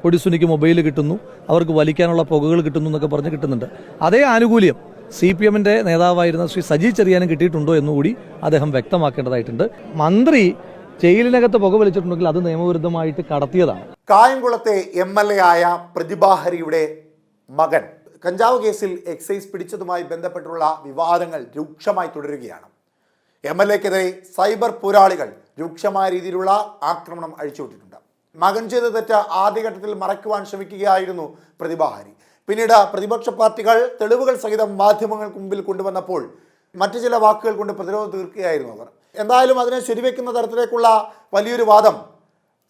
കൊടിസുനിക്ക് mobile കിട്ടുന്നു, അവർക്ക് വലിക്കാനുള്ള പുകകൾ കിട്ടുന്നു എന്നൊക്കെ പറഞ്ഞ് കിട്ടുന്നുണ്ട്. അതേ ആനുകൂല്യം CPM-ന്റെ നേതാവായിരുന്ന ശ്രീ സജി ചെറിയാനും കിട്ടിയിട്ടുണ്ടോ എന്നുകൂടി അദ്ദേഹം വ്യക്തമാക്കേണ്ടതായിട്ടുണ്ട്. മന്ത്രി ജയിലിനകത്ത് പുക വലിച്ചിട്ടുണ്ടെങ്കിൽ അത് നിയമവിരുദ്ധമായിട്ട് കടത്തിയതാണ്. കായംകുളത്തെ MLA ആയ പ്രതിഭാഹരിയുടെ മകൻ കഞ്ചാവ് കേസിൽ എക്സൈസ് പിടിച്ചതുമായി ബന്ധപ്പെട്ടുള്ള വിവാദങ്ങൾ രൂക്ഷമായി തുടരുകയാണ്. MLA-ക്കെതിരെ സൈബർ പോരാളികൾ രൂക്ഷമായ രീതിയിലുള്ള ആക്രമണം അഴിച്ചുവിട്ടിട്ടുണ്ട്. മകൻ ചെയ്ത തെറ്റ് ആദ്യഘട്ടത്തിൽ മറയ്ക്കുവാൻ ശ്രമിക്കുകയായിരുന്നു പ്രതിഭാഹരി. പിന്നീട് പ്രതിപക്ഷ പാർട്ടികൾ തെളിവുകൾ സഹിതം മാധ്യമങ്ങൾക്ക് മുമ്പിൽ കൊണ്ടുവന്നപ്പോൾ മറ്റു ചില വാക്കുകൾ കൊണ്ട് പ്രതിരോധം തീർക്കുകയായിരുന്നു അവർ. എന്തായാലും അതിനെ ശരിവെക്കുന്ന തരത്തിലേക്കുള്ള വലിയൊരു വാദം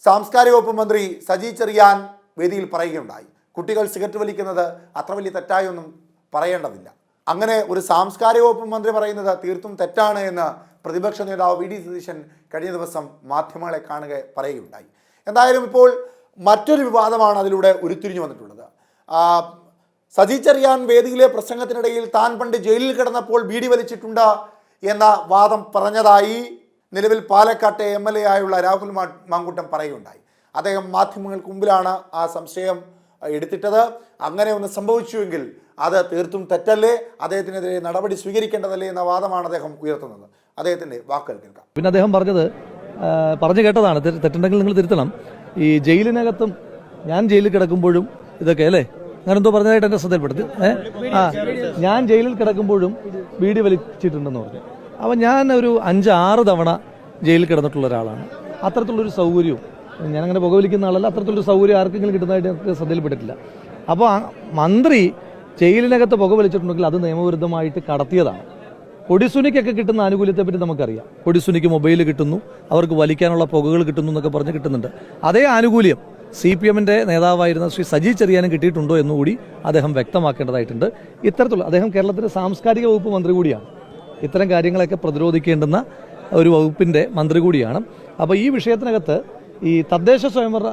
സാംസ്കാരിക വകുപ്പ് മന്ത്രി സജി ചെറിയാൻ വേദിയിൽ പറയുകയുണ്ടായി. കുട്ടികൾ സിഗരറ്റ് വലിക്കുന്നത് അത്ര വലിയ തെറ്റായൊന്നും പറയേണ്ടതില്ല. അങ്ങനെ ഒരു സാംസ്കാരിക വകുപ്പ് മന്ത്രി പറയുന്നത് തീർത്തും തെറ്റാണ് എന്ന് പ്രതിപക്ഷ നേതാവ് VD സതീശൻ കഴിഞ്ഞ ദിവസം മാധ്യമങ്ങളെ കാണുക പറയുകയുണ്ടായി. എന്തായാലും ഇപ്പോൾ മറ്റൊരു വിവാദമാണ് അതിലൂടെ ഉരുത്തിരിഞ്ഞു വന്നിട്ടുള്ളത്. സജി ചെറിയാൻ വേദിയിലെ പ്രസംഗത്തിനിടയിൽ താൻ പണ്ട് ജയിലിൽ കിടന്നപ്പോൾ ബീഡി വലിച്ചിട്ടുണ്ട് എന്ന വാദം പറഞ്ഞതായി നിലവിൽ പാലക്കാട്ടെ MLA ആയുള്ള രാഹുൽ മാങ്കൂട്ടം പറയുകയുണ്ടായി. അദ്ദേഹം മാധ്യമങ്ങൾക്ക് മുമ്പിലാണ് ആ സംശയം എടുത്തിട്ടത്. അങ്ങനെ ഒന്ന് സംഭവിച്ചുവെങ്കിൽ അത് തീർത്തും തെറ്റല്ലേ, അദ്ദേഹത്തിനെതിരെ നടപടി സ്വീകരിക്കേണ്ടതല്ലേ എന്ന വാദമാണ് അദ്ദേഹം ഉയർത്തുന്നത്. അദ്ദേഹത്തിൻ്റെ വാക്കുകൾ കേൾക്കാം. പിന്നെ അദ്ദേഹം പറഞ്ഞു കേട്ടതാണ്, തെറ്റുണ്ടെങ്കിൽ നിങ്ങൾ തിരുത്തണം. ഈ ജയിലിനകത്തും ഞാൻ ജയിലിൽ കിടക്കുമ്പോഴും ഇതൊക്കെ അല്ലേ, അങ്ങനെ എന്തോ പറഞ്ഞതായിട്ട് എന്നെ ശ്രദ്ധയിൽപ്പെടുത്തി. ഞാൻ ജയിലിൽ കിടക്കുമ്പോഴും ബീഡി വലിച്ചിട്ടുണ്ടെന്ന് പറഞ്ഞു. അപ്പം ഞാൻ ഒരു 5-6 തവണ ജയിലിൽ കിടന്നിട്ടുള്ള ഒരാളാണ്. അത്തരത്തിലുള്ളൊരു സൗകര്യവും ഞാനങ്ങനെ പുകവലിക്കുന്ന ആളല്ല, അത്തരത്തിലുള്ളൊരു സൗകര്യം ആർക്കെങ്കിലും കിട്ടുന്നതായിട്ട് എനിക്ക് ശ്രദ്ധയിൽപ്പെട്ടിട്ടില്ല. അപ്പോൾ മന്ത്രി ജയിലിനകത്ത് പുക വലിച്ചിട്ടുണ്ടെങ്കിൽ അത് നിയമവിരുദ്ധമായിട്ട് കടത്തിയതാണ്. കൊടിസുനിക്കൊക്കെ കിട്ടുന്ന ആനുകൂല്യത്തെപ്പറ്റി നമുക്കറിയാം. കൊടിസുനിക്ക് മൊബൈൽ കിട്ടുന്നു, അവർക്ക് വലിക്കാനുള്ള പുകകൾ കിട്ടുന്നു എന്നൊക്കെ പറഞ്ഞ് കിട്ടുന്നുണ്ട്. അതേ ആനുകൂല്യം CPM-ന്റെ നേതാവായിരുന്ന ശ്രീ സജി ചെറിയാനും കിട്ടിയിട്ടുണ്ടോ എന്നുകൂടി അദ്ദേഹം വ്യക്തമാക്കേണ്ടതായിട്ടുണ്ട്. ഇത്തരത്തിലുള്ള അദ്ദേഹം കേരളത്തിലെ സാംസ്കാരിക വകുപ്പ് മന്ത്രി കൂടിയാണ്. ഇത്തരം കാര്യങ്ങളൊക്കെ പ്രതിരോധിക്കേണ്ടുന്ന ഒരു വകുപ്പിൻ്റെ മന്ത്രി കൂടിയാണ്. അപ്പോൾ ഈ വിഷയത്തിനകത്ത് ഈ തദ്ദേശ സ്വയംഭരണ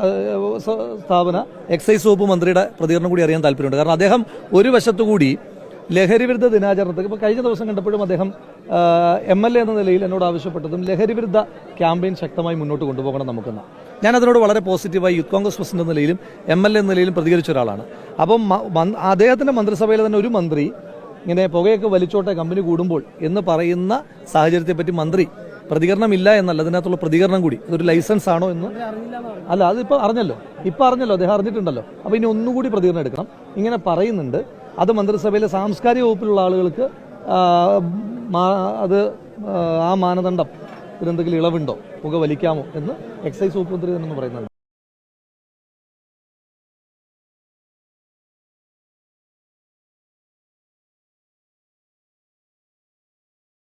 സ്ഥാപന എക്സൈസ് വകുപ്പ് മന്ത്രിയുടെ പ്രതികരണം കൂടി അറിയാൻ താല്പര്യമുണ്ട്. കാരണം അദ്ദേഹം ഒരു വശത്തുകൂടി ലഹരിവിരുദ്ധ ദിനാചരണത്തിൽ ഇപ്പോൾ കഴിഞ്ഞ ദിവസം കണ്ടപ്പോഴും അദ്ദേഹം MLA എന്ന നിലയിൽ എന്നോട് ആവശ്യപ്പെട്ടതും ലഹരിവിരുദ്ധ ക്യാമ്പയിൻ ശക്തമായി മുന്നോട്ട് കൊണ്ടുപോകണം നമുക്കെന്ന്. ഞാനതിനോട് വളരെ പോസിറ്റീവായി യൂത്ത് കോൺഗ്രസ് പ്രസിഡന്റ് എന്ന നിലയിലും MLA എന്ന നിലയിലും പ്രതികരിച്ച ഒരാളാണ്. അപ്പം അദ്ദേഹത്തിൻ്റെ മന്ത്രിസഭയിലെ തന്നെ ഒരു മന്ത്രി ഇങ്ങനെ പുകയൊക്കെ വലിച്ചോട്ടെ കമ്പനി കൂടുമ്പോൾ എന്ന് പറയുന്ന സാഹചര്യത്തെപ്പറ്റി മന്ത്രി പ്രതികരണമില്ല എന്നല്ല, അതിനകത്തുള്ള പ്രതികരണം കൂടി ഇതൊരു ലൈസൻസ് ആണോ എന്ന് അല്ല, അതിപ്പോൾ അറിഞ്ഞല്ലോ, അദ്ദേഹം അറിഞ്ഞിട്ടുണ്ടല്ലോ. അപ്പോൾ ഇനി ഒന്നുകൂടി പ്രതികരണം എടുക്കണം ഇങ്ങനെ പറയുന്നുണ്ട്. അത് മന്ത്രിസഭയിലെ സാംസ്കാരിക വകുപ്പിലുള്ള ആളുകൾക്ക് അത് ആ മാനദണ്ഡം ഇതിനെന്തെങ്കിലും ഇളവുണ്ടോ, പുക വലിക്കാമോ എന്ന് എക്സൈസ് വകുപ്പ് മന്ത്രി തന്നെ പറയുന്നുണ്ട്.